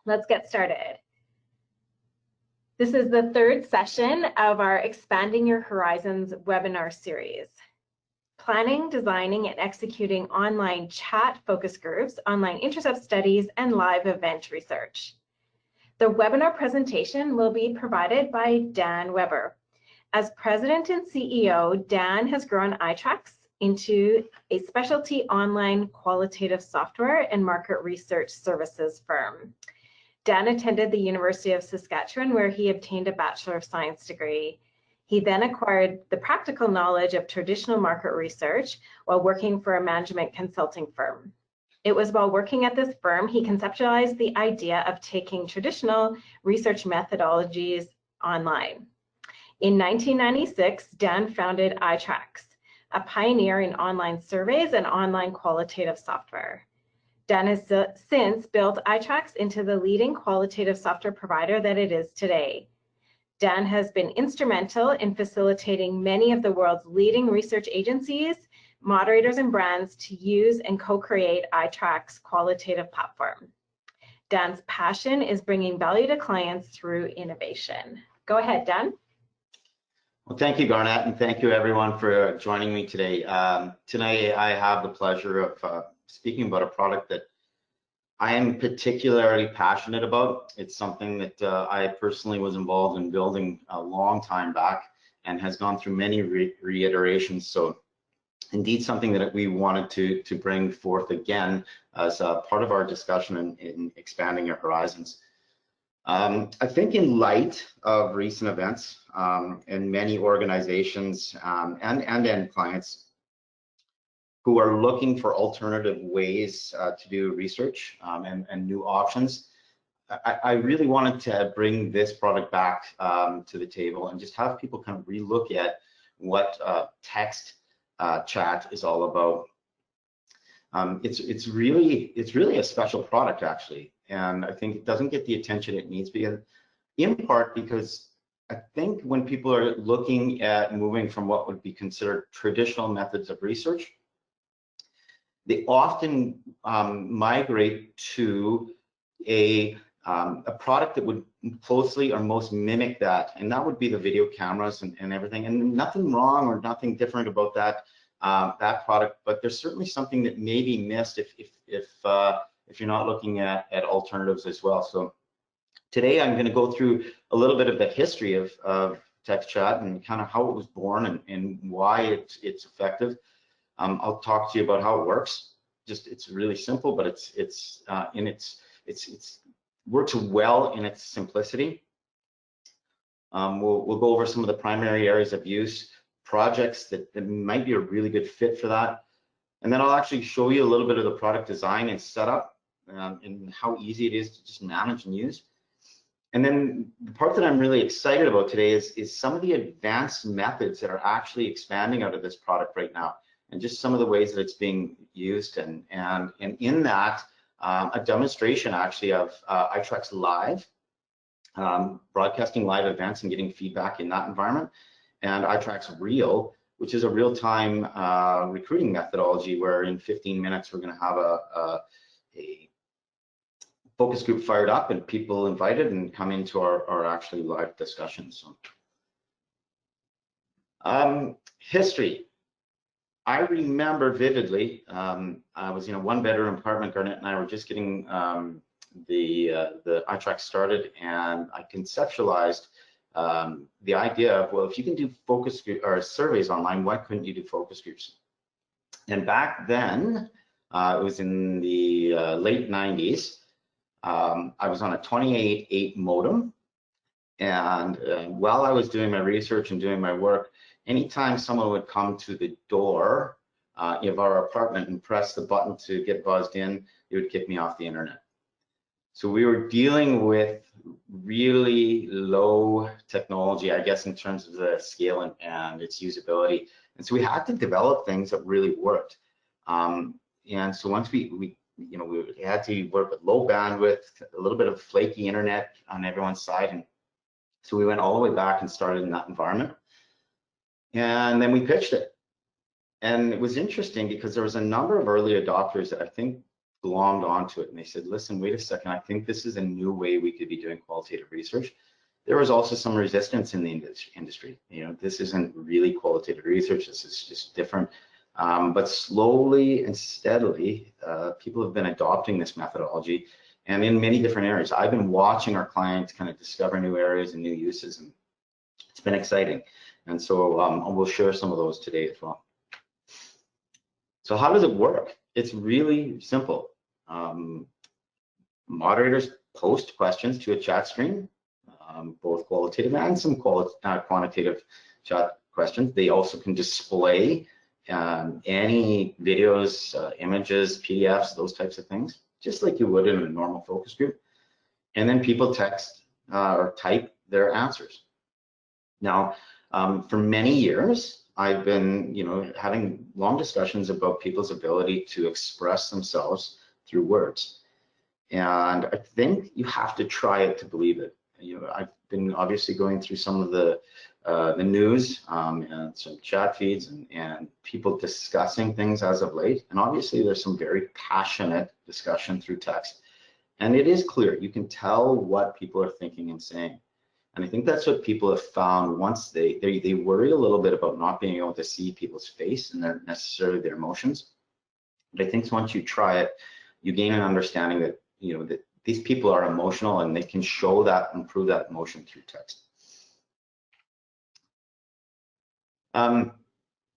Let's get started. This is the third session of our Expanding Your Horizons webinar series. Planning, designing, and executing online chat focus groups, online intercept studies, and live event research. The webinar presentation will be provided by Dan Weber. As President and CEO, Dan has grown itracks into a specialty online qualitative software and market research services firm. Dan attended the University of Saskatchewan, where he obtained a Bachelor of Science degree. He then acquired the practical knowledge of traditional market research while working for a management consulting firm. It was while working at this firm he conceptualized the idea of taking traditional research methodologies online. In 1996, Dan founded itracks, a pioneer in online surveys and online qualitative software. Dan has since built itracks into the leading qualitative software provider that it is today. Dan has been instrumental in facilitating many of the world's leading research agencies, moderators, and brands to use and co-create itracks' qualitative platform. Dan's passion is bringing value to clients through innovation. Go ahead, Dan. Well, thank you, Garnett, and thank you everyone for joining me today. Tonight I have the pleasure of speaking about a product that I am particularly passionate about. It's something that I personally was involved in building a long time back and has gone through many reiterations. So indeed something that we wanted to bring forth again as part of our discussion in expanding your horizons. I think in light of recent events and many organizations and end clients who are looking for alternative ways to do research and new options, I really wanted to bring this product back to the table and just have people kind of relook at what text chat is all about. It's really a special product, actually, and I think it doesn't get the attention it needs, because in part because I think when people are looking at moving from what would be considered traditional methods of research, they often migrate to a product that would closely or most mimic that, and that would be the video cameras and everything. And nothing wrong or nothing different about that product, but there's certainly something that may be missed if you're not looking at alternatives as well. So today I'm going to go through a little bit of the history of text chat and kind of how it was born and why it's effective. I'll talk to you about how it works. It's really simple, but it's works well in its simplicity. We'll go over some of the primary areas of use, projects that might be a really good fit for that, and then I'll actually show you a little bit of the product design and setup and how easy it is to just manage and use. And then the part that I'm really excited about today is some of the advanced methods that are actually expanding out of this product right now, and just some of the ways that it's being used, and in that a demonstration actually of itracks Live, broadcasting live events and getting feedback in that environment, and itracks Real, which is a real-time recruiting methodology where in 15 minutes we're going to have a focus group fired up and people invited and come into our actually live discussions. So, history. I remember vividly, I was in a one-bedroom apartment. Garnett and I were just getting the itracks started, and I conceptualized the idea of, well, if you can do focus group or surveys online, why couldn't you do focus groups? And back then, it was in the late 90s, I was on a 28.8 modem, and while I was doing my research and doing my work, anytime someone would come to the door of our apartment and press the button to get buzzed in, it would kick me off the internet. So we were dealing with really low technology, I guess, in terms of the scale and its usability. And so we had to develop things that really worked. And so once we had to work with low bandwidth, a little bit of flaky internet on everyone's side. And so we went all the way back and started in that environment. And then we pitched it. And it was interesting because there was a number of early adopters that I think glommed onto it and they said, listen, wait a second, I think this is a new way we could be doing qualitative research. There was also some resistance in the industry. You know, this isn't really qualitative research, this is just different. But slowly and steadily, people have been adopting this methodology, and in many different areas. I've been watching our clients kind of discover new areas and new uses, and it's been exciting. And so we'll share some of those today as well. So how does it work? It's really simple. Moderators post questions to a chat stream, both qualitative and some quantitative chat questions. They also can display any videos, images, PDFs, those types of things, just like you would in a normal focus group. And then people text or type their answers. Now, for many years, I've been, having long discussions about people's ability to express themselves through words. And I think you have to try it to believe it. I've been obviously going through some of the news and some chat feeds and people discussing things as of late. And obviously there's some very passionate discussion through text. And it is clear, you can tell what people are thinking and saying. And I think that's what people have found once they worry a little bit about not being able to see people's face and necessarily their emotions. But I think once you try it, you gain an understanding that, that these people are emotional and they can show that and prove that emotion through text.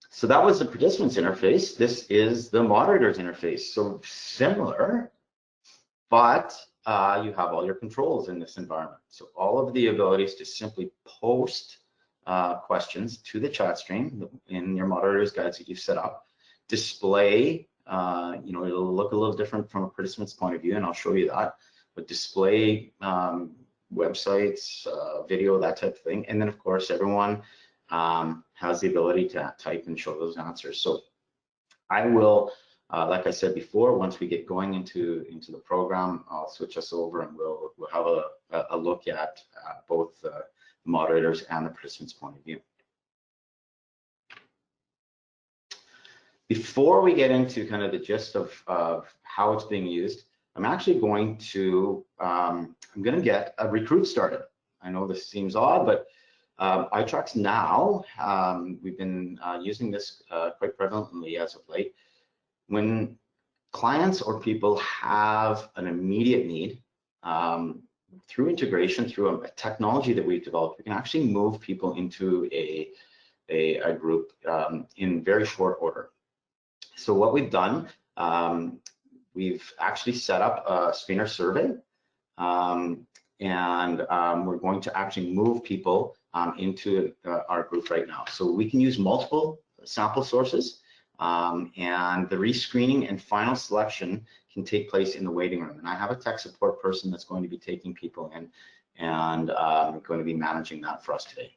So that was the participants interface. This is the moderators interface. So similar, but you have all your controls in this environment. So all of the abilities to simply post questions to the chat stream in your moderators guides that you've set up, display, it'll look a little different from a participant's point of view, and I'll show you that, but display websites, video, that type of thing. And then of course, everyone has the ability to type and show those answers. So I will, like I said before, once we get going into the program, I'll switch us over and we'll have a look at both the moderators and the participants' point of view. Before we get into kind of the gist of how it's being used, I'm actually going to, I'm going to get a recruit started. I know this seems odd, but Itrex Now, we've been using this quite prevalently as of late. When clients or people have an immediate need, through integration, through a technology that we've developed, we can actually move people into a group in very short order. So what we've done, we've actually set up a screener survey, and we're going to actually move people into our group right now. So we can use multiple sample sources, and the rescreening and final selection can take place in the waiting room. And I have a tech support person that's going to be taking people in and going to be managing that for us today.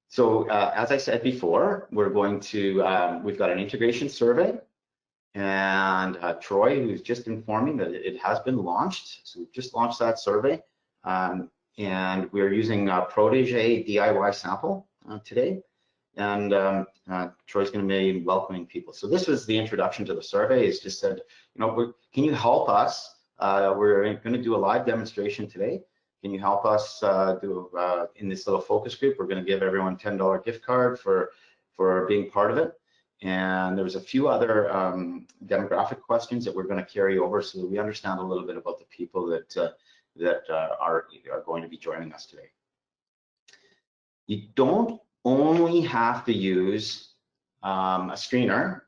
So as I said before, we're going to, we've got an integration survey, and Troy, who's just informing that it has been launched. So we've just launched that survey, and we're using Protégé DIY sample today. And Troy's going to be welcoming people. So this was the introduction to the survey. It's just said, can you help us? We're going to do a live demonstration today. Can you help us do in this little focus group? We're going to give everyone $10 gift card for being part of it. And there was a few other demographic questions that we're going to carry over so that we understand a little bit about the people that are going to be joining us today. You don't only have to use a screener.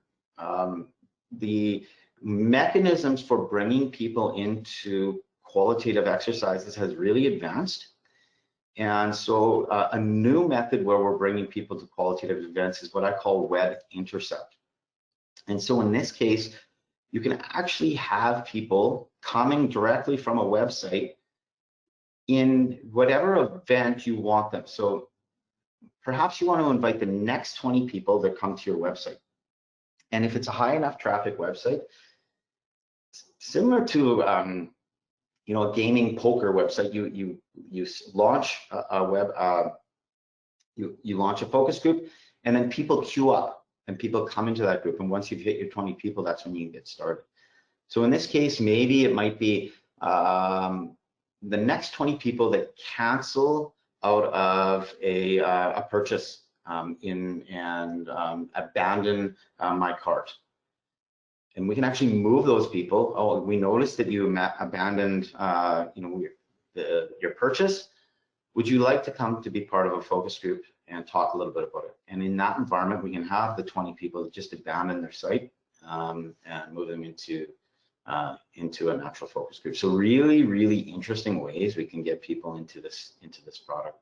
The mechanisms for bringing people into qualitative exercises has really advanced. And so a new method where we're bringing people to qualitative events is what I call web intercept. And so in this case, you can actually have people coming directly from a website in whatever event you want them. So perhaps you want to invite the next 20 people that come to your website. And if it's a high enough traffic website, similar to a gaming poker website, you launch a web, you launch a focus group, and then people queue up and people come into that group. And once you've hit your 20 people, that's when you get started. So in this case, maybe it might be the next 20 people that cancel out of a purchase and abandon my cart. And we can actually move those people. Oh, we noticed that you abandoned your purchase. Would you like to come to be part of a focus group and talk a little bit about it? And in that environment, we can have the 20 people that just abandon their site and move them into a natural focus group. So really, really interesting ways we can get people into this product.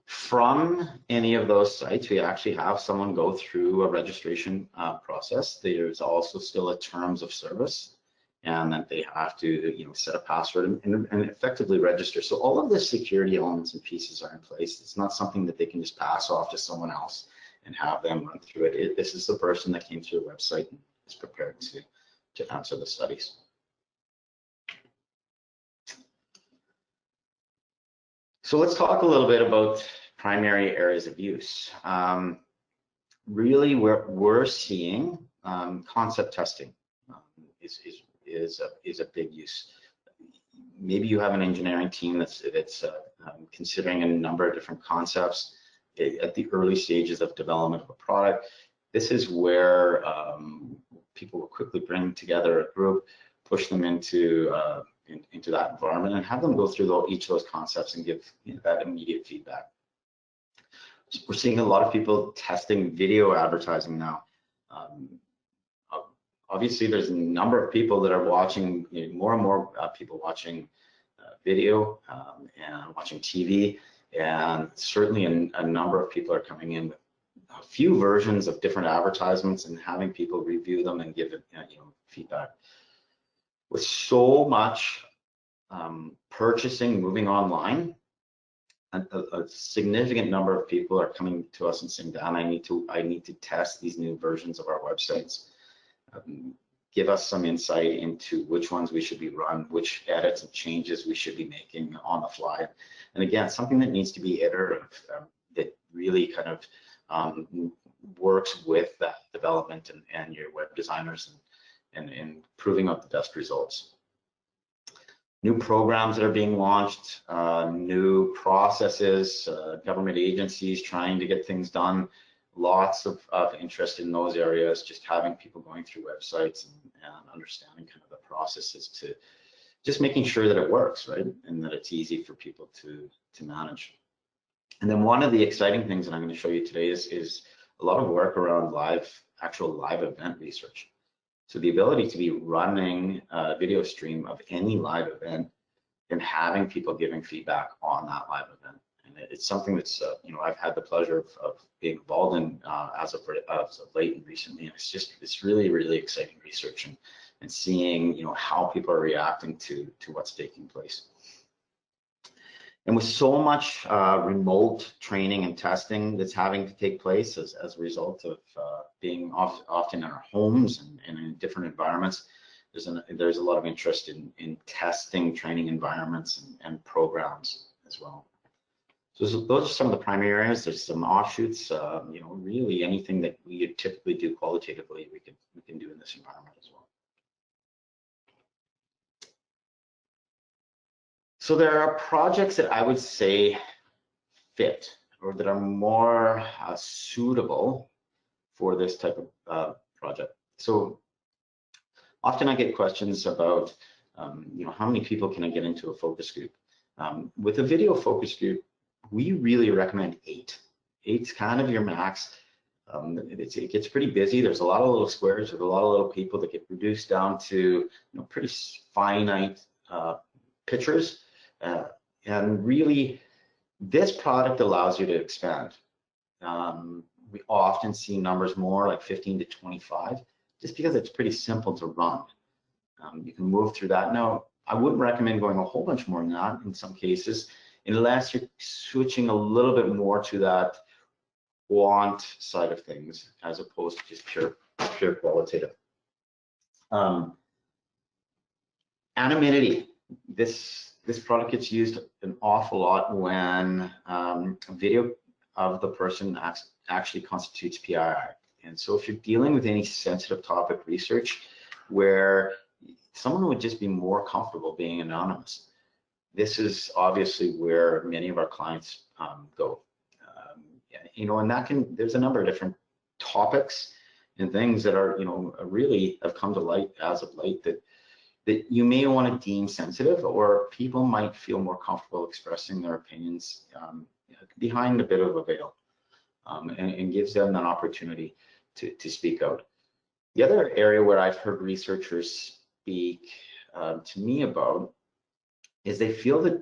From any of those sites, we actually have someone go through a registration process. There's also still a terms of service, and that they have to set a password and effectively register. So all of the security elements and pieces are in place. It's not something that they can just pass off to someone else and have them run through it. This is the person that came through the website and is prepared to answer the studies. So let's talk a little bit about primary areas of use. Really, we're seeing concept testing is a big use. Maybe you have an engineering team that's considering a number of different concepts at the early stages of development of a product. This is where people will quickly bring together a group, push them into that environment, and have them go through each of those concepts and give that immediate feedback. So we're seeing a lot of people testing video advertising now. Obviously, there's a number of people that are watching, more and more people watching video and watching TV, and certainly a number of people are coming in with a few versions of different advertisements and having people review them and give it feedback. With so much purchasing moving online, a significant number of people are coming to us and saying, Dan, I need to test these new versions of our websites. Give us some insight into which ones we should be run, which edits and changes we should be making on the fly. And again, something that needs to be iterative, that really kind of works with that development and your web designers and proving out the best results. New programs that are being launched, new processes, government agencies trying to get things done. Lots of interest in those areas, just having people going through websites and understanding kind of the processes to just making sure that it works, right? And that it's easy for people to manage. And then one of the exciting things that I'm going to show you today is a lot of work around actual live event research. So the ability to be running a video stream of any live event and having people giving feedback on that live event. And it's something that's, I've had the pleasure of being involved in as of late and recently. And it's really, really exciting research and seeing, how people are reacting to what's taking place. And with so much remote training and testing that's having to take place as a result of being often in our homes and in different environments, there's a lot of interest in testing training environments and programs as well. So those are some of the primary areas. There's some offshoots. Really anything that we typically do qualitatively, we can do in this environment as well. So there are projects that I would say fit or that are more suitable for this type of project. So often I get questions about, how many people can I get into a focus group? With a video focus group, we really recommend 8. 8's kind of your max. It gets pretty busy. There's a lot of little squares. There's a lot of little people that get reduced down to pretty finite pictures. And really, this product allows you to expand. We often see numbers more like 15 to 25, just because it's pretty simple to run. You can move through that. Now, I wouldn't recommend going a whole bunch more than that in some cases, unless you're switching a little bit more to that want side of things, as opposed to just pure qualitative. Anonymity. This product gets used an awful lot when video of the person actually constitutes PII. And so if you're dealing with any sensitive topic research where someone would just be more comfortable being anonymous, this is obviously where many of our clients go. You know, and that can, there's a number of different topics and things that are, you know, really have come to light as of late that you may want to deem sensitive, or people might feel more comfortable expressing their opinions behind a bit of a veil, and gives them an opportunity to speak out. The other area where I've heard researchers speak to me about is they feel that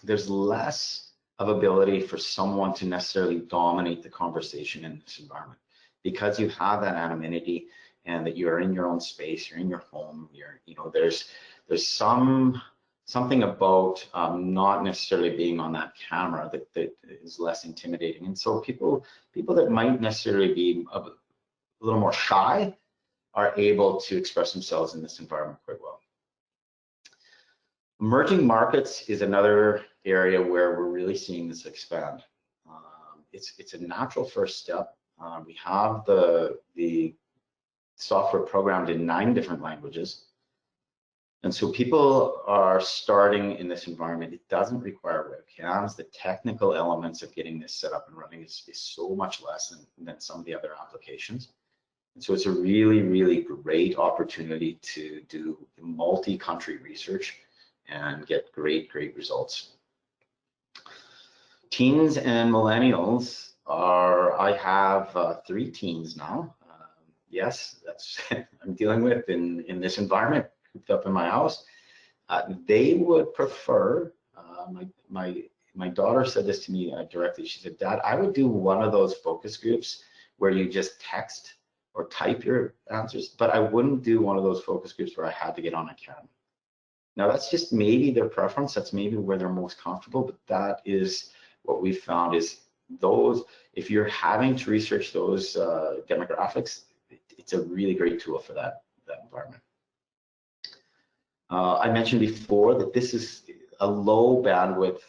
there's less of ability for someone to necessarily dominate the conversation in this environment, because you have that anonymity and that you're in your own space, you're in your home, you know, there's something about not necessarily being on that camera that is less intimidating. And so people that might necessarily be a little more shy are able to express themselves in this environment quite well. Emerging markets is another area where we're really seeing this expand. It's a natural first step. We have the software programmed in 9 different languages. And so people are starting in this environment. It doesn't require webcams. The technical elements of getting this set up and running is so much less than some of the other applications. And so it's a really, really great opportunity to do multi-country research and get great results. Teens and millennials are, I have 3 teens now. Yes, that's I'm dealing with in this environment, cooped up in my house. They would prefer, my daughter said this to me directly. She said, Dad, I would do one of those focus groups where you just text or type your answers, but I wouldn't do one of those focus groups where I had to get on a camera. Now that's just maybe their preference, that's maybe where they're most comfortable, but that is what we found is those, if you're having to research those demographics, it's a really great tool for that environment. I mentioned before that this is a low bandwidth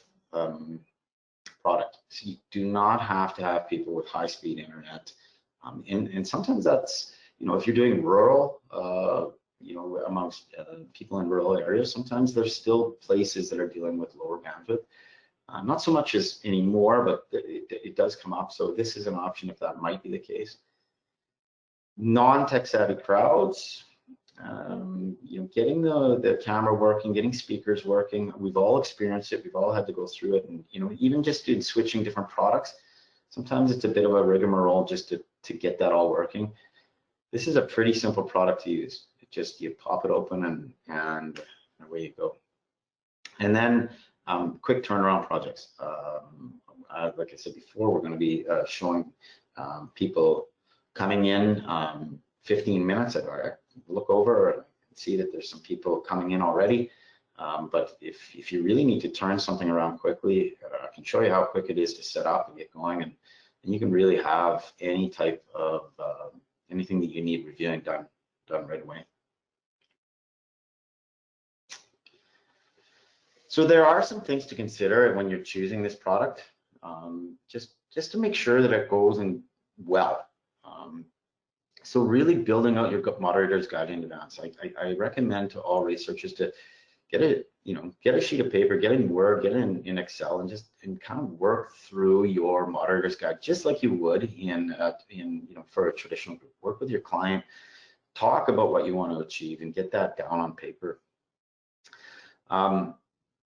product. So you do not have to have people with high speed internet. And sometimes that's, you know, if you're doing rural, you know, amongst people in rural areas, sometimes there's still places that are dealing with lower bandwidth. Not so much as anymore, but it does come up. So this is an option if that might be the case. Non-tech savvy crowds, you know, getting the camera working, getting speakers working. We've all experienced it. We've all had to go through it. And, you know, even just in switching different products, sometimes it's a bit of a rigmarole just to get that all working. This is a pretty simple product to use. It just, you pop it open and away you go. And then quick turnaround projects. Like I said before, we're going to be showing people coming in 15 minutes. I look over and see that there's some people coming in already. But if you really need to turn something around quickly, I can show you how quick it is to set up and get going. And you can really have any type of anything that you need reviewing done right away. So there are some things to consider when you're choosing this product, just to make sure that it goes in well. So really building out your moderator's guide in advance. I recommend to all researchers to get a sheet of paper, get it in Word, get it in Excel, and kind of work through your moderator's guide just like you would in for a traditional group. Work with your client, talk about what you want to achieve, and get that down on paper.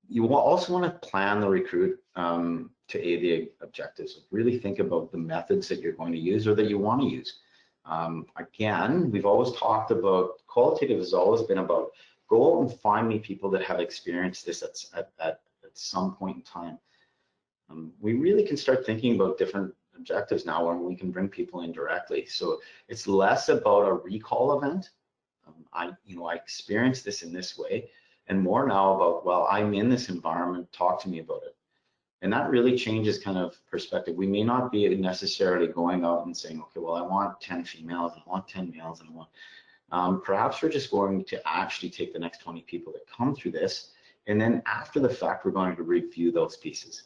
You will also want to plan the recruit to aid the objectives. Really think about the methods that you're going to use or that you want to use. Again, we've always talked about, qualitative has always been about go out and find me people that have experienced this at some point in time. We really can start thinking about different objectives now when we can bring people in directly. So it's less about a recall event. I experienced this in this way, and more now about, well, I'm in this environment, talk to me about it. And that really changes kind of perspective. We may not be necessarily going out and saying, okay, well, I want 10 females, and I want 10 males, and I want, perhaps we're just going to actually take the next 20 people that come through this, and then after the fact, we're going to review those pieces.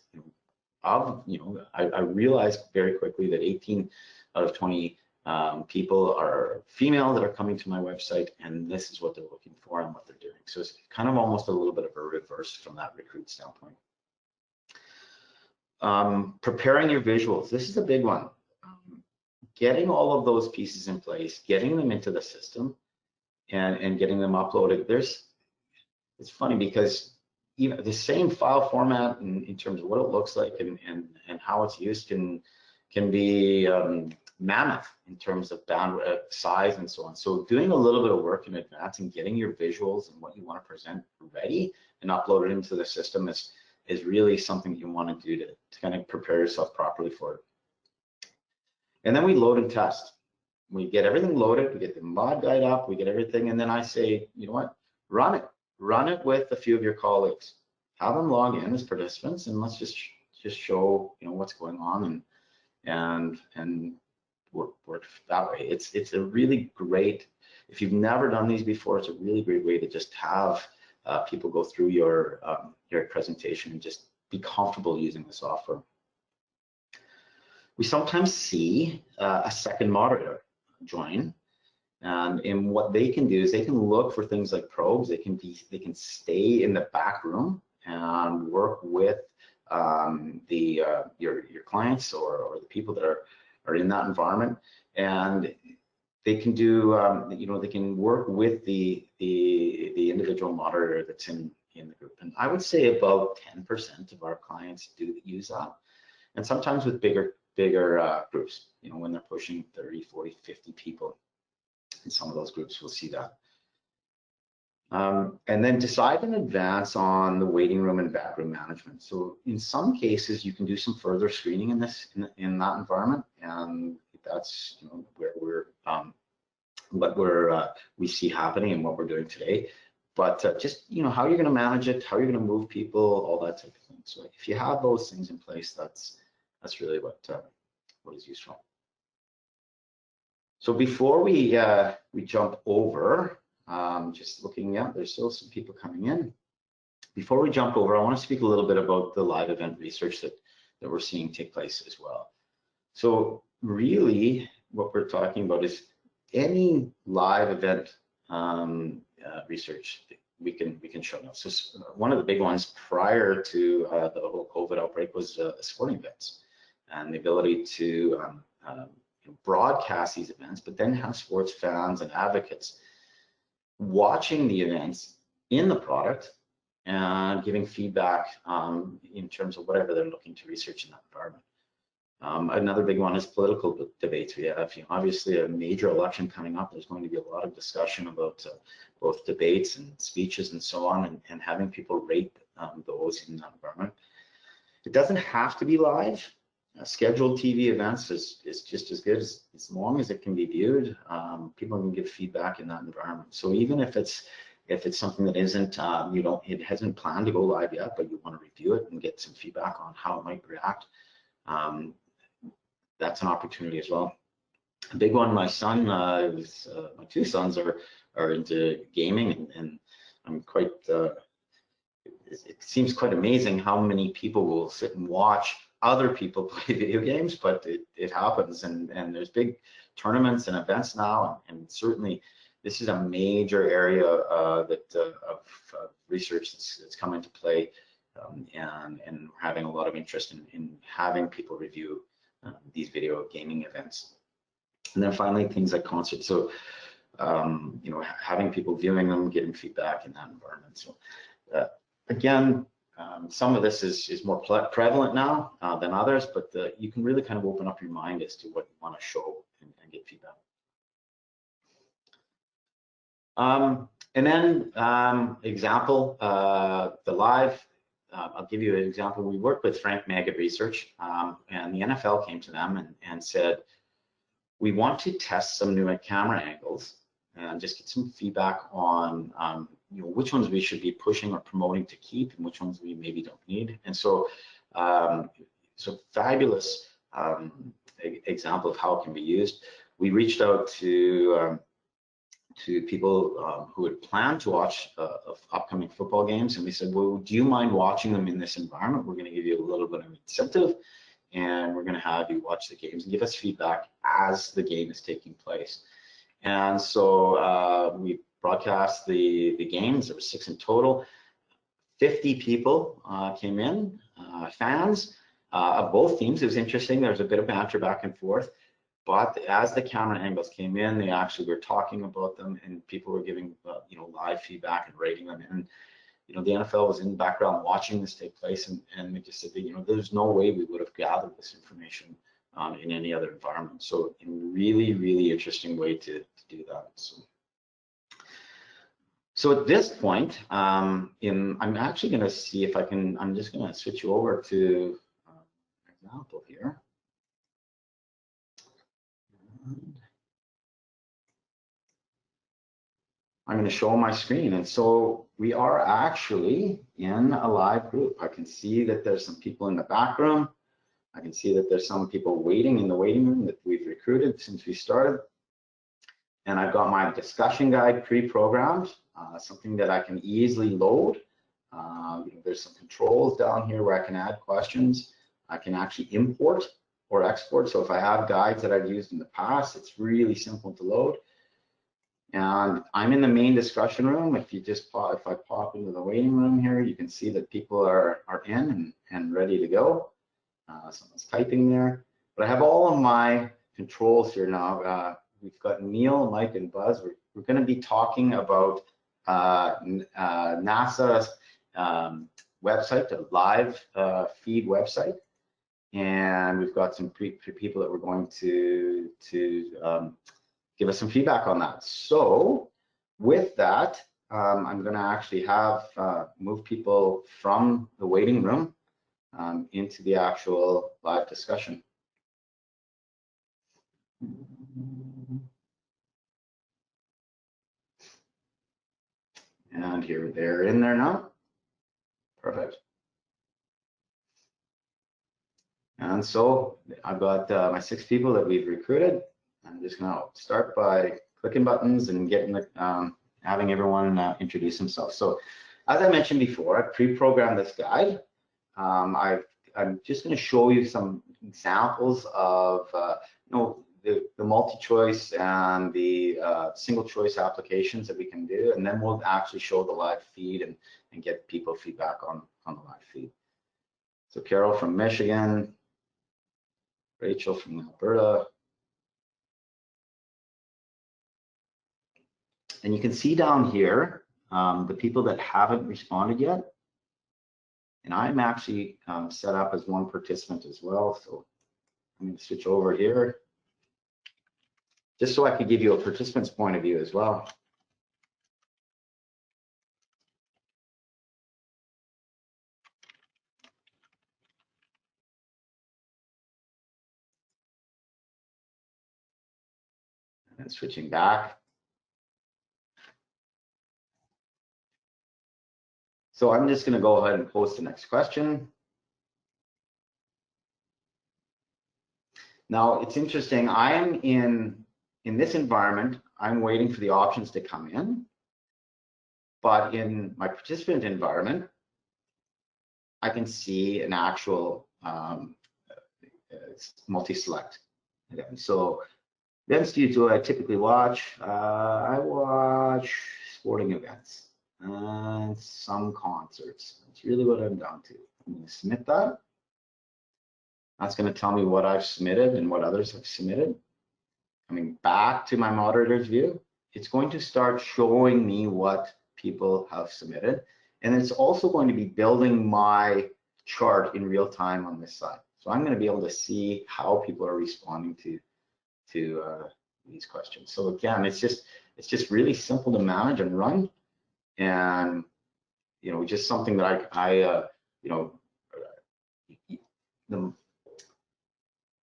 I realized very quickly that 18 out of 20 people are female that are coming to my website, and this is what they're looking for and what they're doing. So it's kind of almost a little bit of a reverse from that recruit standpoint. Preparing your visuals. This is a big one. Getting all of those pieces in place, getting them into the system, and getting them uploaded. It's funny because even the same file format in terms of what it looks like and how it's used can be mammoth in terms of bandwidth, size, and so on. So doing a little bit of work in advance and getting your visuals and what you want to present ready and upload it into the system is really something you want to do to kind of prepare yourself properly for it. And then we load and test. We get everything loaded, we get the mod guide up, we get everything, and then I say, you know what, run it with a few of your colleagues. Have them log in as participants, and let's just show what's going on and work that way. It's a really great, if you've never done these before, it's a really great way to just have people go through your presentation and just be comfortable using the software. We sometimes see a second moderator join, and what they can do is they can look for things like probes. They can stay in the back room and work with your clients or the people that are in that environment, and they can do they can work with the individual moderator that's in the group. And I would say about 10% of our clients do use that, and sometimes with bigger groups, when they're pushing 30, 40, 50 people. In some of those groups, we'll see that. And then decide in advance on the waiting room and backroom management. So in some cases, you can do some further screening in that environment, and that's where we see happening and what we're doing today. But just how you're going to manage it, how you're going to move people, all that type of thing. So if you have those things in place, that's really what is useful. So before we jump over, just looking at, there's still some people coming in. Before we jump over, I want to speak a little bit about the live event research that we're seeing take place as well. So really, what we're talking about is any live event research we can show now. So one of the big ones prior to the whole COVID outbreak was sporting events and the ability to broadcast these events, but then have sports fans and advocates watching the events in the product and giving feedback in terms of whatever they're looking to research in that environment. Another big one is political debates. We have obviously a major election coming up. There's going to be a lot of discussion about both debates and speeches and so on, and having people rate those in that environment. It doesn't have to be live. Scheduled TV events is just as good as long as it can be viewed. People can give feedback in that environment. So even if it's something that isn't, it hasn't planned to go live yet, but you want to review it and get some feedback on how it might react, that's an opportunity as well. A big one, my son, my two sons are into gaming, and I'm quite, it seems quite amazing how many people will sit and watch other people play video games, but it happens, and there's big tournaments and events now, and certainly this is a major area of research that's come into play, and we're having a lot of interest in having people review these video gaming events. And then finally, things like concerts. So having people viewing them, getting feedback in that environment. So again, some of this is more prevalent now than others, but you can really kind of open up your mind as to what you want to show and get feedback. And then example, the live, I'll give you an example. We worked with Frank Maggot Research, and the NFL came to them and said, we want to test some new camera angles and just get some feedback on which ones we should be pushing or promoting to keep and which ones we maybe don't need. And so, fabulous example of how it can be used. We reached out to to people who had planned to watch upcoming football games, and we said, well, do you mind watching them in this environment? We're going to give you a little bit of incentive, and we're going to have you watch the games and give us feedback as the game is taking place. And so we broadcast the games. There were 6 in total. 50 people came in, fans of both teams. It was interesting. There was a bit of banter back and forth. But as the camera angles came in, they actually were talking about them, and people were giving live feedback and rating them. And the NFL was in the background watching this take place, and they just said that there's no way we would have gathered this information in any other environment. So a really, really interesting way to do that. So at this point, I'm actually going to see if I can. I'm just going to switch you over to an example here. I'm going to show my screen, and so we are actually in a live group. I can see that there's some people in the back room. I can see that there's some people waiting in the waiting room that we've recruited since we started. And I've got my discussion guide pre-programmed, something that I can easily load. There's some controls down here where I can add questions. I can actually import or export. So if I have guides that I've used in the past, it's really simple to load. And I'm in the main discussion room. If I pop into the waiting room here, you can see that people are in and ready to go. Someone's typing there. But I have all of my controls here now. We've got Neil, Mike, and Buzz. We're going to be talking about NASA's website, a live feed website. And we've got some people that we're going to give us some feedback on that. So with that, I'm going to actually have move people from the waiting room into the actual live discussion. And here they're in there now. Perfect. And so I've got my 6 people that we've recruited. I'm just going to start by clicking buttons and getting having everyone introduce themselves. So as I mentioned before, I pre-programmed this guide. I'm just going to show you some examples of the multi-choice and the single-choice applications that we can do, and then we'll actually show the live feed and get people feedback on the live feed. So Carol from Michigan, Rachel from Alberta, and you can see down here the people that haven't responded yet. And I'm actually set up as one participant as well. So I'm going to switch over here just so I could give you a participant's point of view as well. And switching back. So I'm just going to go ahead and post the next question. Now it's interesting. I am in this environment. I'm waiting for the options to come in. But in my participant environment, I can see an actual multi-select. So events do I typically watch? I watch sporting events and some concerts. That's really what I'm down to. I'm going to submit that. That's going to tell me what I've submitted and what others have submitted. Coming back to my moderator's view, it's going to start showing me what people have submitted. And it's also going to be building my chart in real time on this side. So I'm going to be able to see how people are responding to these questions. So again, it's just really simple to manage and run, and just something that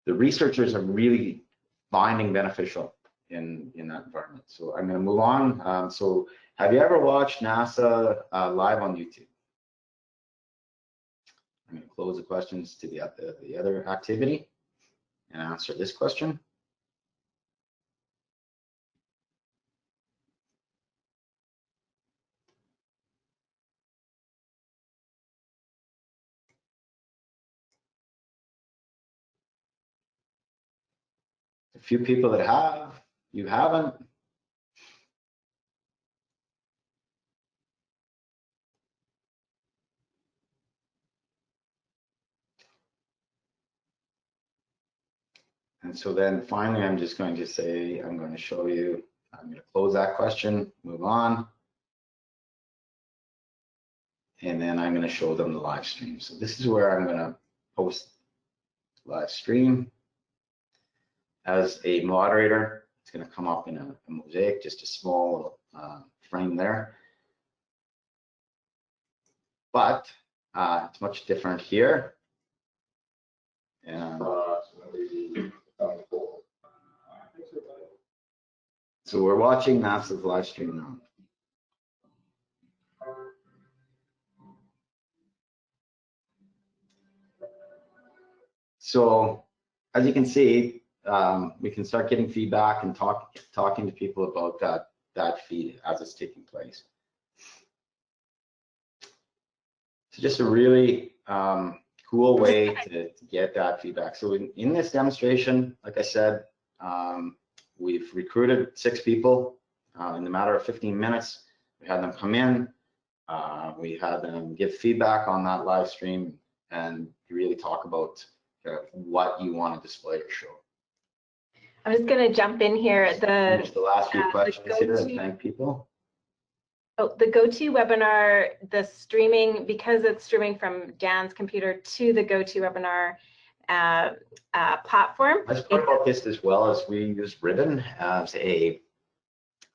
the researchers are really finding beneficial in that environment. So I'm going to move on. So have you ever watched NASA live on YouTube? I'm going to close the questions to the other activity and answer this question. A few people that have, you haven't. And so then finally, I'm just going to say, I'm going to show you, I'm going to close that question, move on. And then I'm going to show them the live stream. So this is where I'm going to post live stream. As a moderator, it's going to come up in a mosaic, just a small frame there. But it's much different here. And so we're watching Massive live stream now. So as you can see, we can start getting feedback and talking to people about that feed as it's taking place. So just a really cool way to get that feedback. So in this demonstration, like I said, we've recruited 6 people in the matter of 15 minutes. We had them come in, we had them give feedback on that live stream and really talk about what you want to display or show. I'm just going to jump in here. The last few questions here and thank people. Oh, the GoToWebinar, the streaming, because it's streaming from Dan's computer to the GoToWebinar platform. Let's talk about this as well as we use Ribbon as a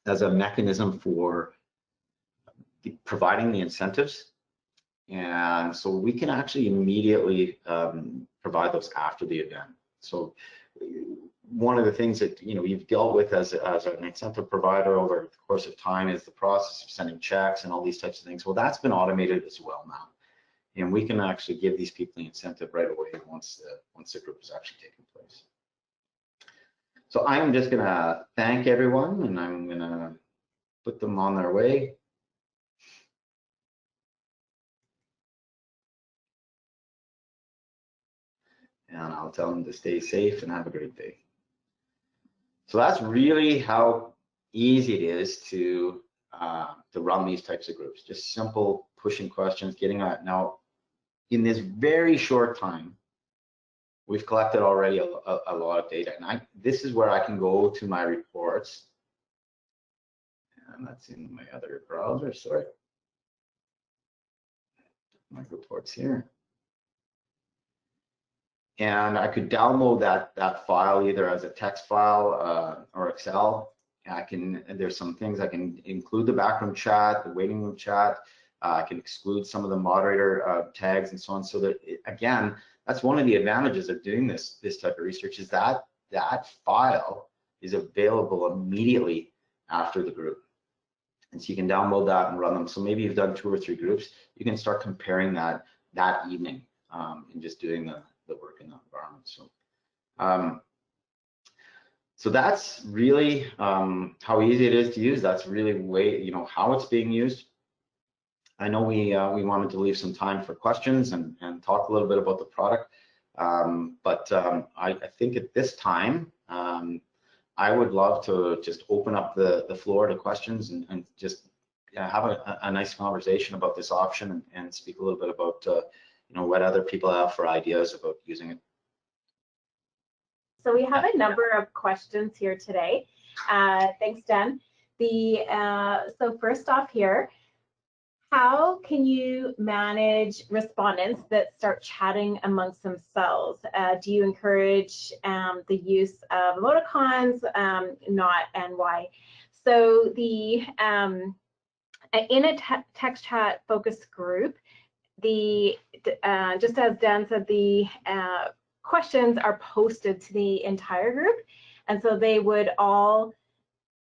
mechanism for providing the incentives. And so we can actually immediately provide those after the event. So one of the things that you've dealt with as an incentive provider over the course of time is the process of sending checks and all these types of things. Well, that's been automated as well now, and we can actually give these people the incentive right away once the group is actually taking place. So I'm just going to thank everyone, and I'm going to put them on their way. And I'll tell them to stay safe and have a great day. So that's really how easy it is to run these types of groups. Just simple pushing questions, getting out. Now, in this very short time, we've collected already a lot of data. And this is where I can go to my reports. And that's in my other browser, sorry. My reports here. And I could download that file either as a text file or Excel. There's some things I can include the backroom chat, the waiting room chat. I can exclude some of the moderator tags and so on. So that again, that's one of the advantages of doing this type of research is that file is available immediately after the group. And so you can download that and run them. So maybe you've done 2 or 3 groups, you can start comparing that evening and just doing the work in that environment. So that's really how easy it is to use. That's really how it's being used. I know we wanted to leave some time for questions and talk a little bit about the product, but I think at this time I would love to just open up the floor to questions and just have a nice conversation about this option and speak a little bit about what other people have for ideas about using it. So we have a number of questions here today. Thanks, Dan. So first off here, how can you manage respondents that start chatting amongst themselves? Do you encourage the use of emoticons? Not, and why? So in a text chat focus group, just as Dan said, the questions are posted to the entire group, and so they would all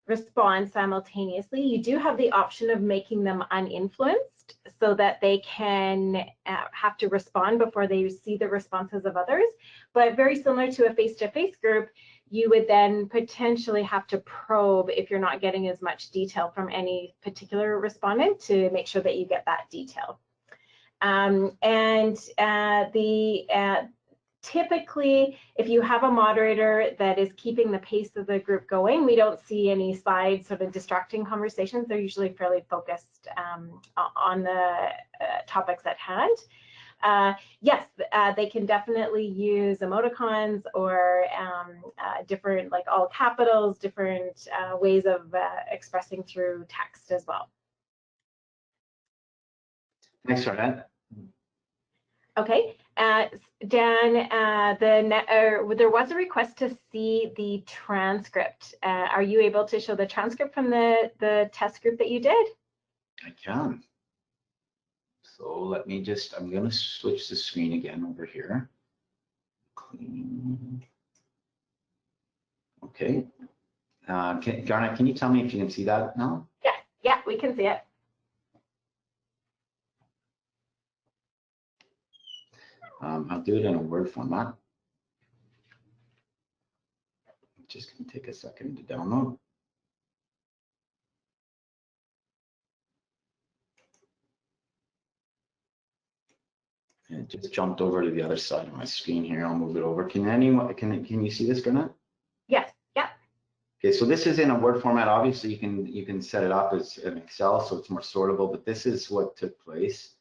respond simultaneously. You do have the option of making them uninfluenced so that they can have to respond before they see the responses of others. But very similar to a face-to-face group, you would then potentially have to probe if you're not getting as much detail from any particular respondent to make sure that you get that detail. typically, if you have a moderator that is keeping the pace of the group going, we don't see any side sort of distracting conversations. They're usually fairly focused on the topics at hand. Yes, they can definitely use emoticons or different, like all capitals, different ways of expressing through text as well. Thanks, Arnett. Okay, Dan, there was a request to see the transcript. Are you able to show the transcript from the test group that you did? I can. So let me just, I'm going to switch the screen again over here. Clean. Okay. Garnet, can you tell me if you can see that now? Yeah, we can see it. I'll do it in a Word format. Just going to take a second to download. It just jumped over to the other side of my screen here. I'll move it over. Can you see this, Garnet? Yes. Yeah. Okay, so this is in a Word format. Obviously, you can set it up as an Excel, so it's more sortable. But this is what took place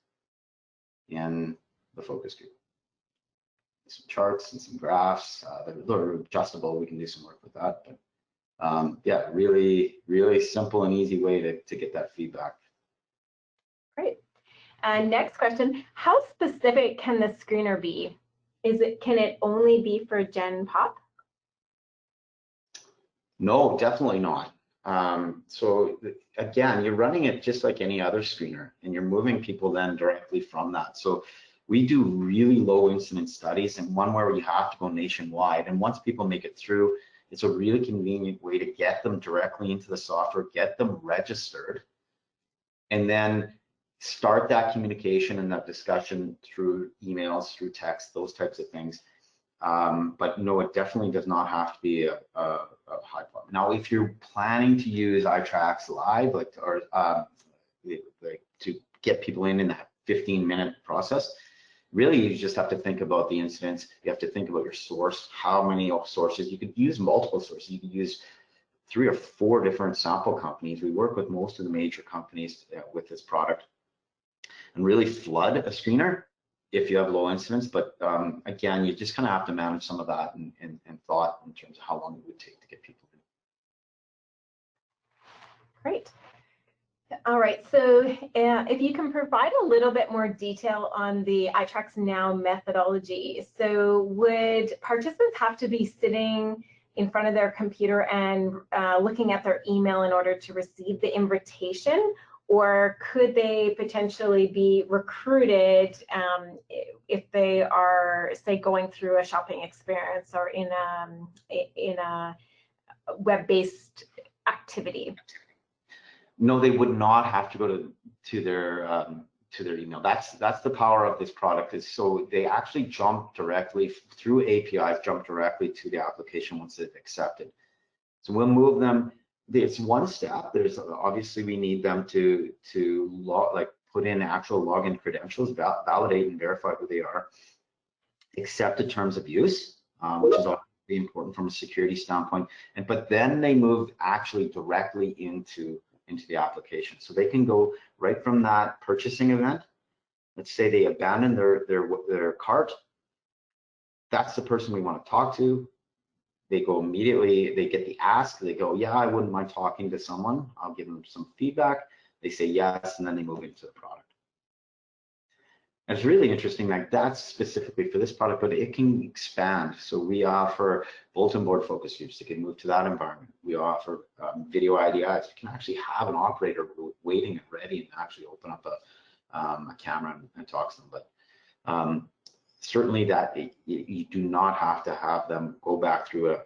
in the focus group. Some charts and some graphs. They're adjustable. We can do some work with that. But yeah, really, really simple and easy way to get that feedback. Great. Next question, how specific can the screener be? Can it only be for Gen Pop? No, definitely not. So again, you're running it just like any other screener, and you're moving people then directly from that. So we do really low incidence studies, and one where we have to go nationwide. And once people make it through, it's a really convenient way to get them directly into the software, get them registered, and then start that communication and that discussion through emails, through text, those types of things. But no, it definitely does not have to be a high part. Now, if you're planning to use itracks live, like to get people in that 15-minute process, really you just have to think about the incidents. You have to think about your source, how many sources. You could use multiple sources. You could use 3 or 4 different sample companies. We work with most of the major companies with this product, and really flood a screener if you have low incidence. But again, you just kind of have to manage some of that and thought in terms of how long it would take to get people in. Great. All right, so if you can provide a little bit more detail on the Itrex Now methodology. So would participants have to be sitting in front of their computer and looking at their email in order to receive the invitation? Or could they potentially be recruited if they are, say, going through a shopping experience or in a web-based activity? No, they would not have to go to their email. That's the power of this product, is so they actually jump directly through APIs, jump directly to the application once it's accepted. So we'll move them. It's one step. There's obviously we need them to put in actual login credentials, validate and verify who they are, accept the terms of use, which is obviously important from a security standpoint. But then they move actually directly into the application. So they can go right from that purchasing event. Let's say they abandon their cart. That's the person we want to talk to. They go immediately, they get the ask, they go, yeah, I wouldn't mind talking to someone. I'll give them some feedback. They say yes, and then they move into the product. And it's really interesting, like that's specifically for this product, but it can expand. So we offer bulletin board focus groups that can move to that environment. We offer video IDIs. You can actually have an operator waiting and ready and actually open up a camera and talk to them. But certainly that you do not have to have them go back through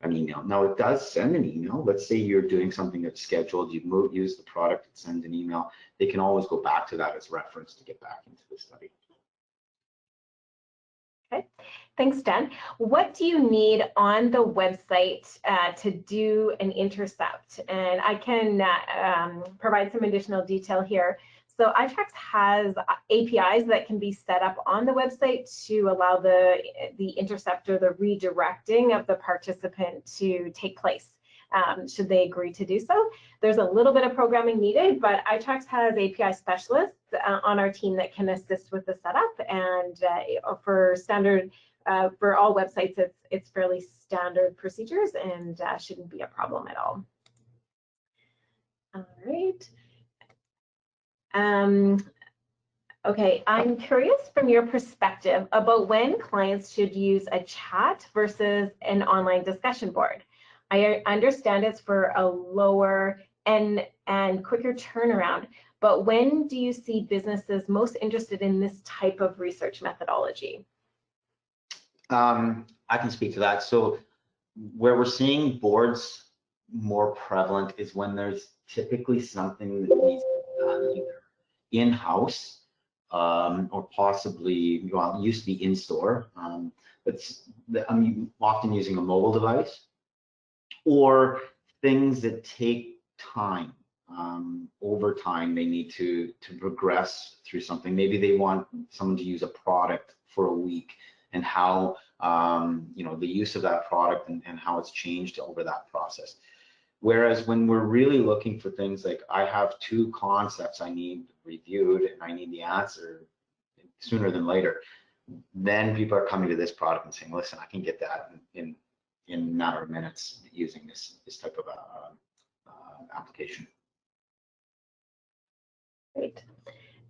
an email. Now it does send an email. Let's say you're doing something that's scheduled, you use the product, it sends an email. They can always go back to that as reference to get back into the study. Okay, thanks, Dan. What do you need on the website to do an intercept? And I can provide some additional detail here. So itracks has APIs that can be set up on the website to allow the intercept or the redirecting of the participant to take place, should they agree to do so. There's a little bit of programming needed, but itracks has API specialists on our team that can assist with the setup, and for standard, for all websites, it's fairly standard procedures and shouldn't be a problem at all. All right. Okay, I'm curious from your perspective about when clients should use a chat versus an online discussion board. I understand it's for a lower and quicker turnaround, but when do you see businesses most interested in this type of research methodology? I can speak to that. So where we're seeing boards more prevalent is when there's typically something that needs to be done either in-house or possibly, well, it used to be in-store, but I'm often using a mobile device, or things that take time. Over time, they need to progress through something. Maybe they want someone to use a product for a week, and how the use of that product and how it's changed over that process. Whereas when we're really looking for things like, I have 2 concepts I need reviewed and I need the answer sooner than later, then people are coming to this product and saying, listen, I can get that in a matter of minutes using this type of application. Great.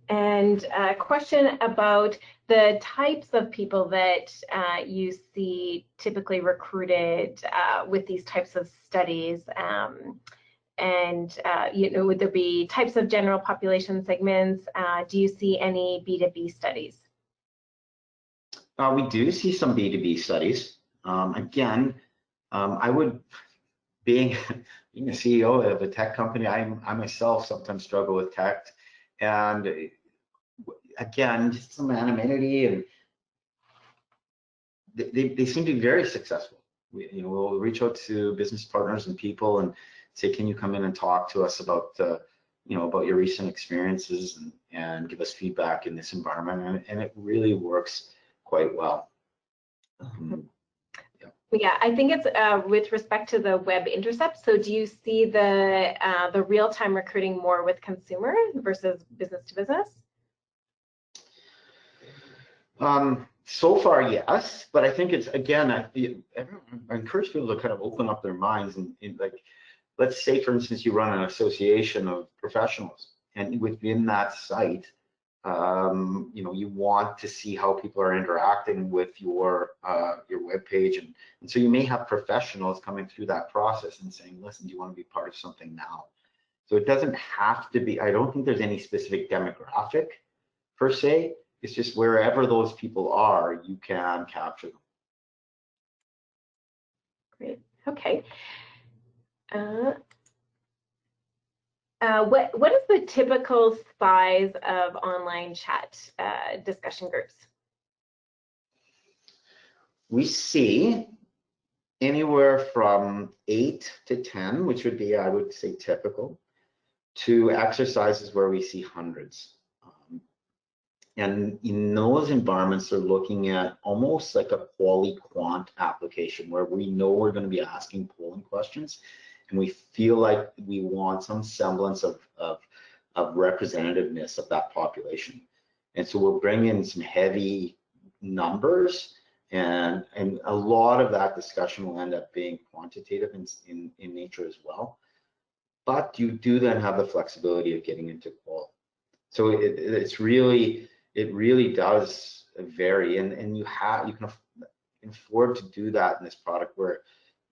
And a question about the types of people that you see typically recruited with these types of studies, would there be types of general population segments? Do you see any B2B studies? We do see some B2B studies. Again, I would, being a CEO of a tech company, I myself sometimes struggle with tech. And again, just some anonymity, and they seem to be very successful. We'll reach out to business partners and people and say, can you come in and talk to us about about your recent experiences and give us feedback in this environment, and it really works quite well. Yeah, I think it's with respect to the web intercept. So do you see the real-time recruiting more with consumer versus business to business? So far, yes, but I think it's, again, I encourage people to kind of open up their minds and like, let's say, for instance, you run an association of professionals, and within that site, you want to see how people are interacting with your web page, and so you may have professionals coming through that process and saying, listen, do you want to be part of something now? So it doesn't have to be, I don't think there's any specific demographic per se. It's just wherever those people are, you can capture them. Great. Okay. What is the typical size of online chat discussion groups? We see anywhere from 8 to 10, which would be, I would say, typical, to exercises where we see hundreds. And in those environments, they're looking at almost like a quali-quant application, where we know we're going to be asking polling questions, and we feel like we want some semblance of representativeness of that population. And so we'll bring in some heavy numbers, and a lot of that discussion will end up being quantitative in nature as well. But you do then have the flexibility of getting into qual. So it really does vary, and you can afford to do that in this product, where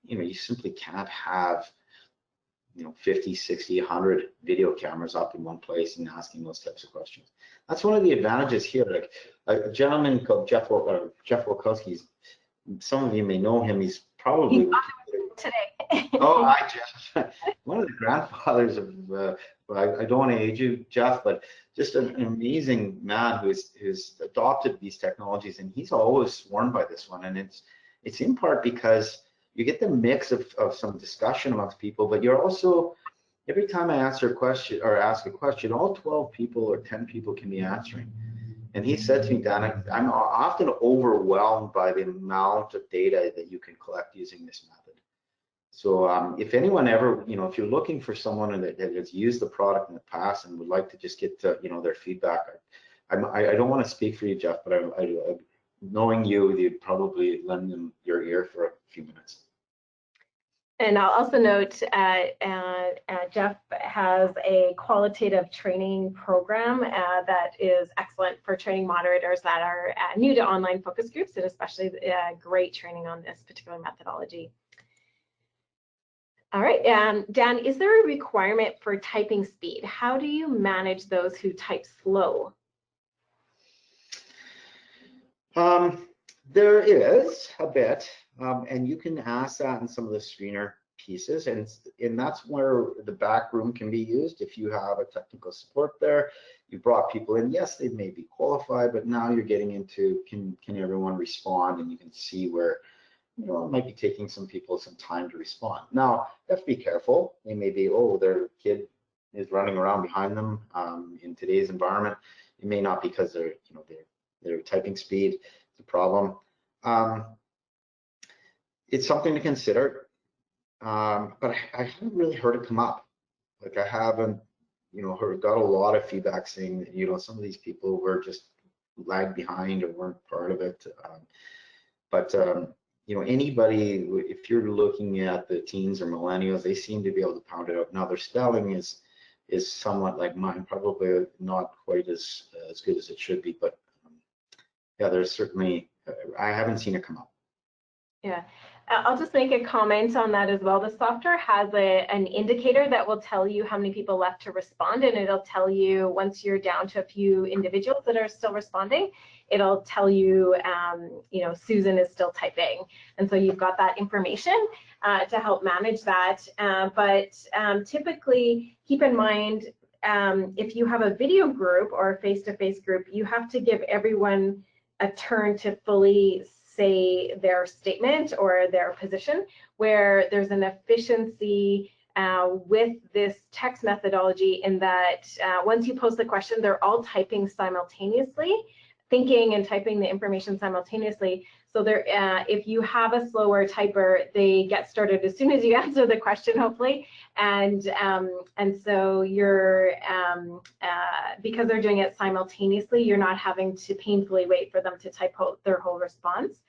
you simply can't have 50, 60, 100 video cameras up in one place and asking those types of questions. That's one of the advantages here. Like a gentleman called Jeff Wilkowski, some of you may know him. He's probably today. Oh, hi, Jeff. One of the grandfathers of I don't want to age you, Jeff, but just an amazing man who's adopted these technologies, and he's always sworn by this one. And it's in part because you get the mix of some discussion amongst people, but you're also every time I answer a question or ask a question, all 12 people or 10 people can be answering. And he said to me, Dan, I'm often overwhelmed by the amount of data that you can collect using this method. So if anyone ever, if you're looking for someone that has used the product in the past and would like to just get, their feedback, I don't want to speak for you, Jeff, but knowing you'd probably lend them your ear for a few minutes. And I'll also note Jeff has a qualitative training program that is excellent for training moderators that are new to online focus groups, and especially great training on this particular methodology. All right, Dan, is there a requirement for typing speed? How do you manage those who type slow? There is a bit, and you can ask that in some of the screener pieces, and that's where the back room can be used. If you have a technical support there, you brought people in, yes, they may be qualified, but now you're getting into can everyone respond, and you can see where it might be taking some people some time to respond. Now, you have to be careful. They may be, their kid is running around behind them in today's environment. It may not be because their typing speed is a problem. It's something to consider, but I haven't really heard it come up. Like I haven't, got a lot of feedback saying that, some of these people were just lagged behind or weren't part of it. But anybody, if you're looking at the teens or millennials, they seem to be able to pound it out. Now their spelling is somewhat like mine, probably not quite as good as it should be, but yeah, there's certainly, I haven't seen it come up. Yeah, I'll just make a comment on that as well. The software has an indicator that will tell you how many people left to respond, and it'll tell you once you're down to a few individuals that are still responding, it'll tell you, Susan is still typing. And so you've got that information to help manage that. But typically, keep in mind, if you have a video group or a face-to-face group, you have to give everyone a turn to fully say their statement or their position, where there's an efficiency with this text methodology in that once you post the question, they're all typing simultaneously, thinking and typing the information simultaneously. So if you have a slower typer, they get started as soon as you answer the question, hopefully, and so you're because they're doing it simultaneously, you're not having to painfully wait for them to type out their whole response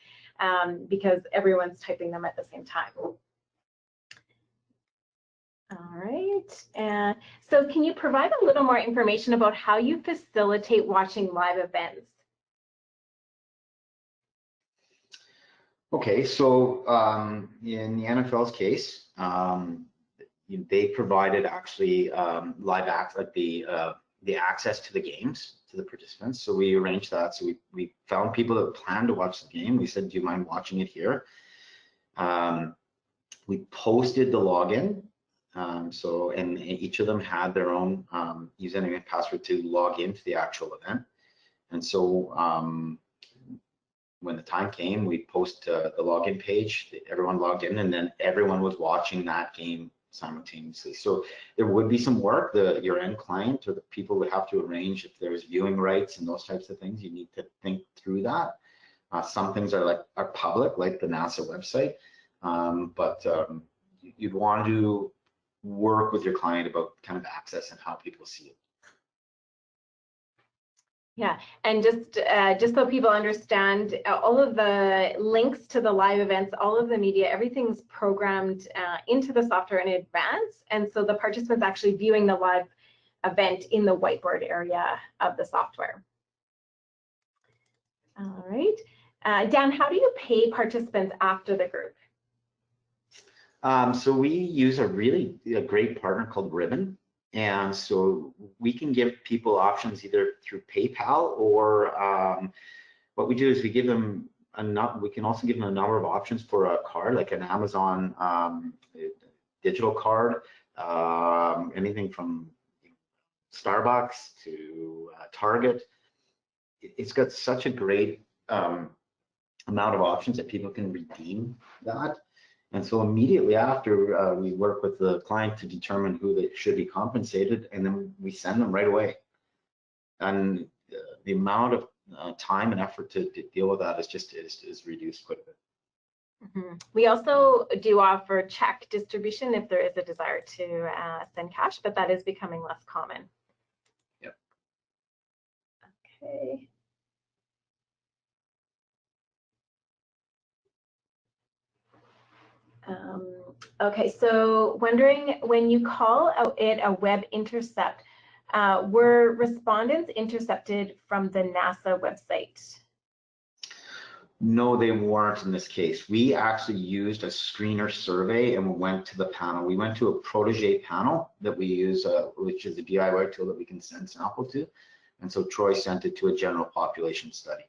because everyone's typing them at the same time. All right, so can you provide a little more information about how you facilitate watching live events? Okay, so in the NFL's case, they provided actually live access, like the access to the games to the participants. So we arranged that. So we found people that planned to watch the game. We said, do you mind watching it here? We posted the login. And each of them had their own username and password to log into the actual event. And so when the time came, we post the login page, everyone logged in, and then everyone was watching that game simultaneously. So there would be some work. Your end client or the people would have to arrange if there's viewing rights and those types of things. You need to think through that. Some things are public, like the NASA website, but you'd want to work with your client about kind of access and how people see it. Yeah, and just so people understand, all of the links to the live events, all of the media, everything's programmed into the software in advance, and so the participants actually viewing the live event in the whiteboard area of the software. All right, Dan, how do you pay participants after the group? So we use a great partner called Ribbon. And so we can give people options either through PayPal or what we do is we give them we can also give them a number of options for a card, like an Amazon digital card, anything from Starbucks to Target. It's got such a great amount of options that people can redeem that. And so immediately after, we work with the client to determine who they should be compensated, and then we send them right away. And the amount of time and effort to deal with that is reduced quite a bit. We also do offer check distribution if there is a desire to send cash, but that is becoming less common. Yep. Okay. Okay, so wondering, when you call it a web intercept, were respondents intercepted from the NASA website? No, they weren't in this case. We actually used a screener survey and we went to the panel. We went to a protege panel that we use, which is a DIY tool that we can send sample to. And so Troy sent it to a general population study.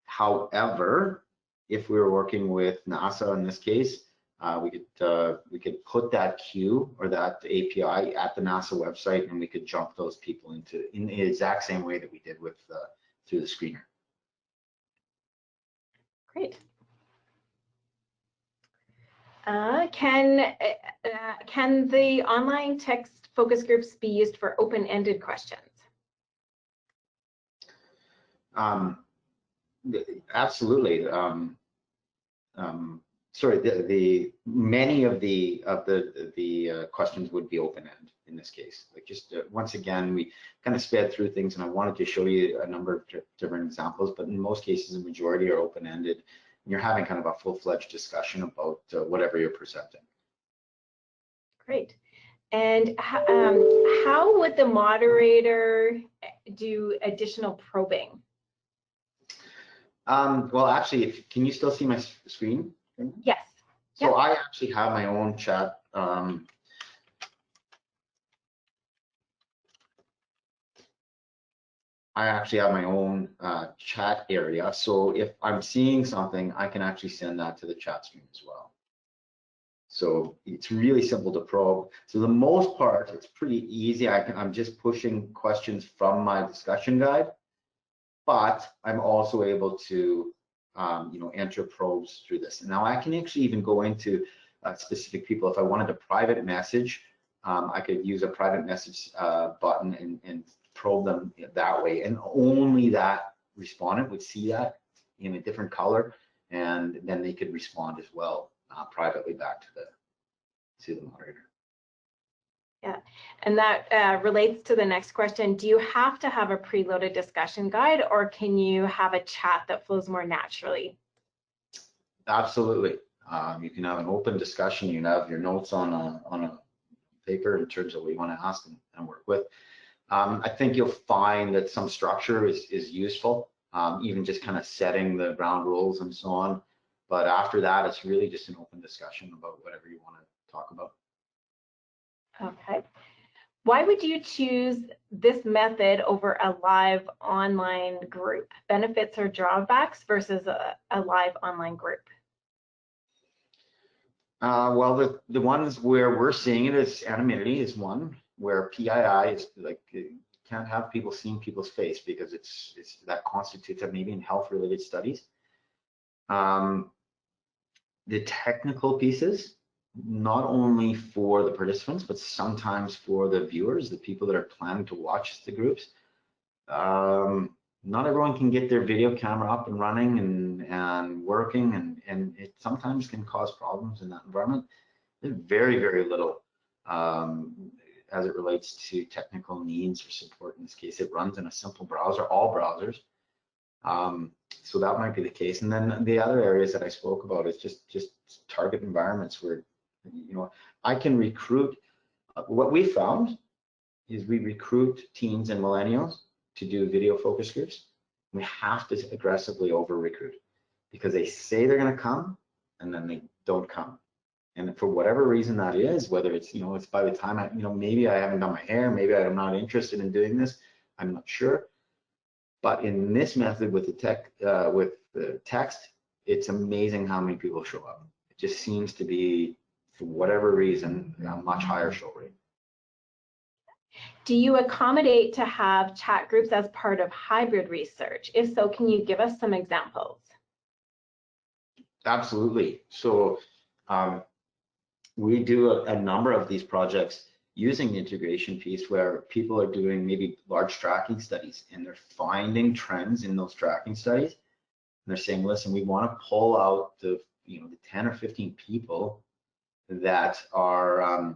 However, if we were working with NASA in this case, we could put that queue or that API at the NASA website, and we could jump those people in the exact same way that we did with through the screener. Great. Can the online text focus groups be used for open-ended questions? Absolutely. Sorry, many of the questions would be open-end in this case. Like just once again, we kind of sped through things, and I wanted to show you a number of different examples, but in most cases, the majority are open-ended. And you're having kind of a full-fledged discussion about whatever you're presenting. Great. And how would the moderator do additional probing? Well, actually, can you still see my screen? Yes. So yep. I actually have my own chat. I actually have my own chat area. So if I'm seeing something, I can actually send that to the chat stream as well. So it's really simple to probe. So the most part, it's pretty easy. I'm just pushing questions from my discussion guide, but I'm also able to enter probes through this. And now I can actually even go into specific people. If I wanted a private message, I could use a private message button and probe them that way. And only that respondent would see that in a different color, and then they could respond as well privately back to the moderator. Yeah, and that relates to the next question. Do you have to have a preloaded discussion guide, or can you have a chat that flows more naturally? Absolutely. You can have an open discussion. You can have your notes on a paper in terms of what you want to ask and work with. I think you'll find that some structure is useful, even just kind of setting the ground rules and so on. But after that, it's really just an open discussion about whatever you want to talk about. Okay. Why would you choose this method over a live online group? Benefits or drawbacks versus a live online group? Well, the ones where we're seeing it is anonymity is one, where PII is like, you can't have people seeing people's face because it's that constitutes maybe in health related studies. The technical pieces, not only for the participants, but sometimes for the viewers, the people that are planning to watch the groups. Not everyone can get their video camera up and running and working, and it sometimes can cause problems in that environment. There's very, very little as it relates to technical needs or support. In this case, it runs in a simple browser, all browsers. So that might be the case. And then the other areas that I spoke about is just target environments where, I can recruit. What we found is we recruit teens and millennials to do video focus groups. We have to aggressively over recruit because they say they're going to come and then they don't come. And for whatever reason that is, whether it's, it's by the time maybe I haven't done my hair, maybe I'm not interested in doing this, I'm not sure. But in this method with the text, it's amazing how many people show up. It just seems to be, for whatever reason, a much higher show rate. Do you accommodate to have chat groups as part of hybrid research? If so, can you give us some examples? Absolutely. So we do a number of these projects using the integration piece where people are doing maybe large tracking studies and they're finding trends in those tracking studies. And they're saying, listen, we want to pull out the 10 or 15 people that are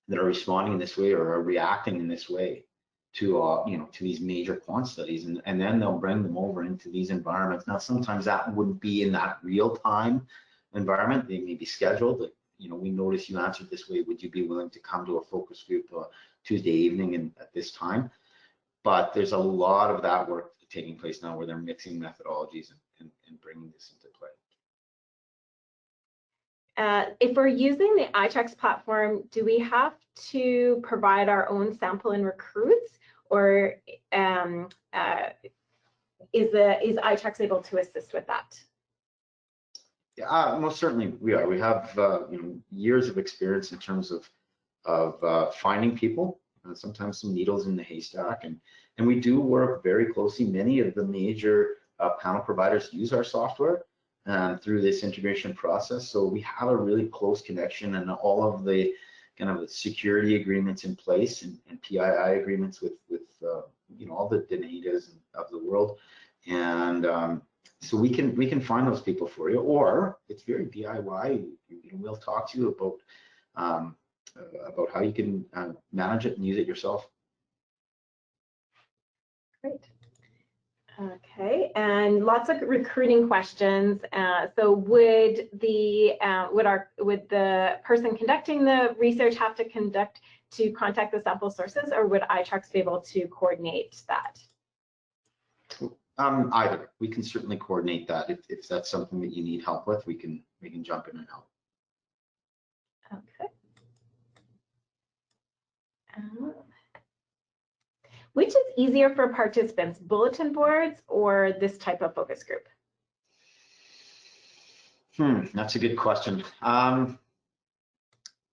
responding in this way or are reacting in this way to to these major quant studies, and then they'll bring them over into these environments. Now, sometimes that wouldn't be in that real-time environment. They may be scheduled. Like, we notice you answered this way. Would you be willing to come to a focus group Tuesday evening and at this time? But there's a lot of that work taking place now where they're mixing methodologies and bringing this into play. If we're using the Itrex platform, do we have to provide our own sample and recruits, or is Itrex able to assist with that? Yeah, most certainly we are. We have years of experience in terms of finding people, sometimes some needles in the haystack, and we do work very closely. Many of the major panel providers use our software through this integration process, so we have a really close connection and all of the kind of security agreements in place and PII agreements with all the Donatas of the world, and so we can find those people for you, or it's very DIY. We'll talk to you about how you can manage it and use it yourself. Great. Okay, and lots of recruiting questions. So would the person conducting the research have to contact the sample sources, or would Itrex be able to coordinate that? Either. We can certainly coordinate that. If that's something that you need help with, we can jump in and help. Okay. Which is easier for participants, bulletin boards or this type of focus group? That's a good question. I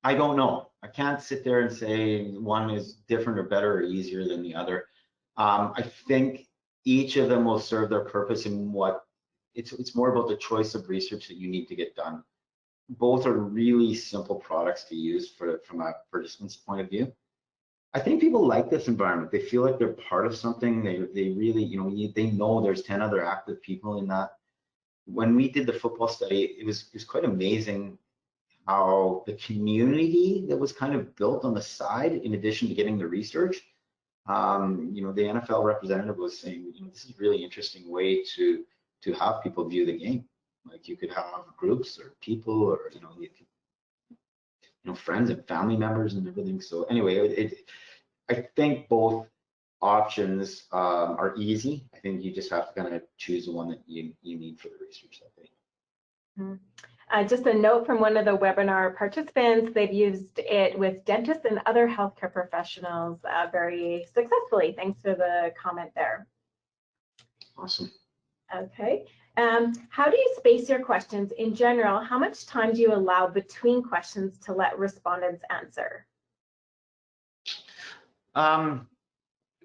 don't know. I can't sit there and say one is different or better or easier than the other. I think each of them will serve their purpose in what it's more about the choice of research that you need to get done. Both are really simple products to use from a participant's point of view. I think people like this environment. They feel like they're part of something. They really, they know there's 10 other active people in that. When we did the football study, it was quite amazing how the community that was kind of built on the side, in addition to getting the research. The NFL representative was saying, this is a really interesting way to have people view the game. Like, you could have groups or people, or friends and family members and everything. So anyway, I think both options are easy. I think you just have to kind of choose the one that you need for the research, I think. Just a note from one of the webinar participants, they've used it with dentists and other healthcare professionals very successfully. Thanks for the comment there. Awesome. Okay. How do you space your questions in general? How much time do you allow between questions to let respondents answer?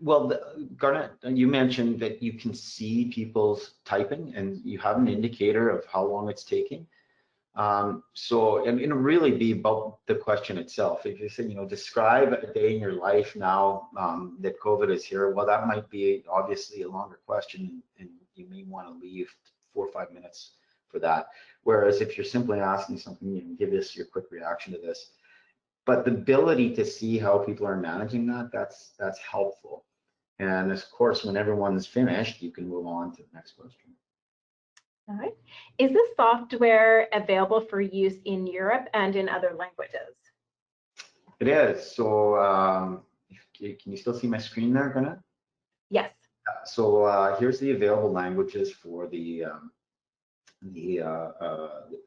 Well, Garnet, you mentioned that you can see people's typing and you have an indicator of how long it's taking. So, and it'll really be about the question itself. If you say, describe a day in your life now that COVID is here, well, that might be obviously a longer question, and you may want to leave 4 or 5 minutes for that. Whereas if you're simply asking something, give us your quick reaction to this. But the ability to see how people are managing that's helpful. And of course, when everyone's finished, you can move on to the next question. All right. Is this software available for use in Europe and in other languages? It is. So can you still see my screen there, Garnet? Yes. So here's the available languages for the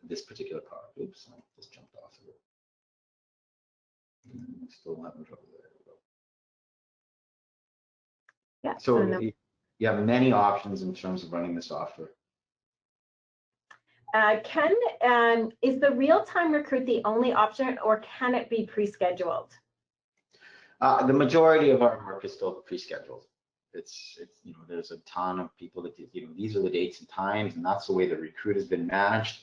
this particular product. Oops, I just jumped off of it. Still having trouble there. Yeah. So you have many options in terms of running the software. Is the real-time recruit the only option, or can it be pre-scheduled? The majority of our work is still pre-scheduled. It's there's a ton of people that these are the dates and times, and that's the way the recruit has been managed.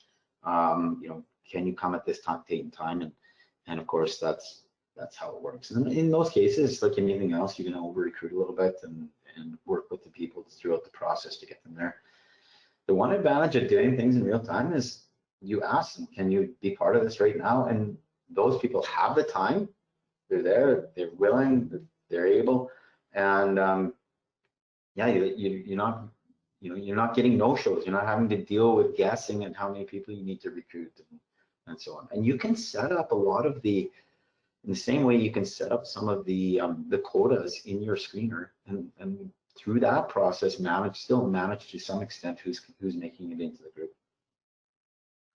can you come at this date and time? And of course, that's how it works. And in most cases, like anything else, you're going to over recruit a little bit and work with the people throughout the process to get them there. The one advantage of doing things in real time is you ask them, can you be part of this right now? And those people have the time. They're there, they're willing, they're able, and yeah, you're not getting no-shows. You're not having to deal with guessing and how many people you need to recruit and so on. And you can set up a lot of in the same way you can set up some of the quotas in your screener, and through that process still manage to some extent who's making it into the group.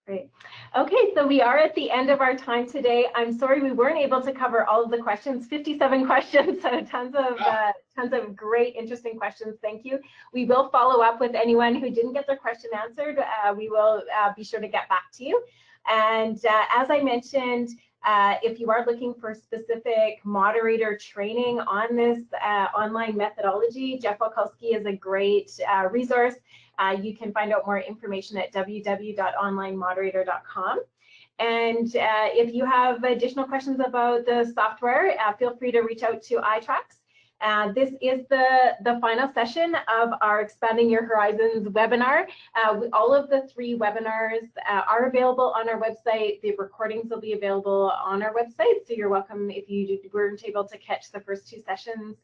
Great. Okay, so we are at the end of our time today. I'm sorry we weren't able to cover all of the questions, 57 questions, so tons of great, interesting questions. Thank you. We will follow up with anyone who didn't get their question answered. We will be sure to get back to you. And as I mentioned, if you are looking for specific moderator training on this online methodology, Jeff Walkowski is a great resource. You can find out more information at www.onlinemoderator.com. And if you have additional questions about the software, feel free to reach out to itracks. This is the final session of our Expanding Your Horizons webinar. All of the 3 webinars are available on our website. The recordings will be available on our website, so you're welcome if you weren't able to catch the first 2 sessions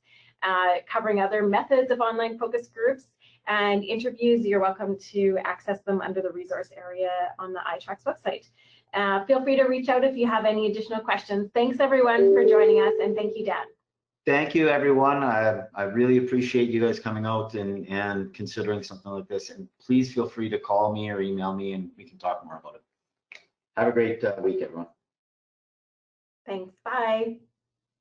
covering other methods of online focus groups and interviews. You're welcome to access them under the resource area on the itracks website. Feel free to reach out if you have any additional questions. Thanks everyone for joining us, and thank you, Dan. Thank you, everyone. I really appreciate you guys coming out and considering something like this. And please feel free to call me or email me, and we can talk more about it. Have a great week, everyone. Thanks. Bye.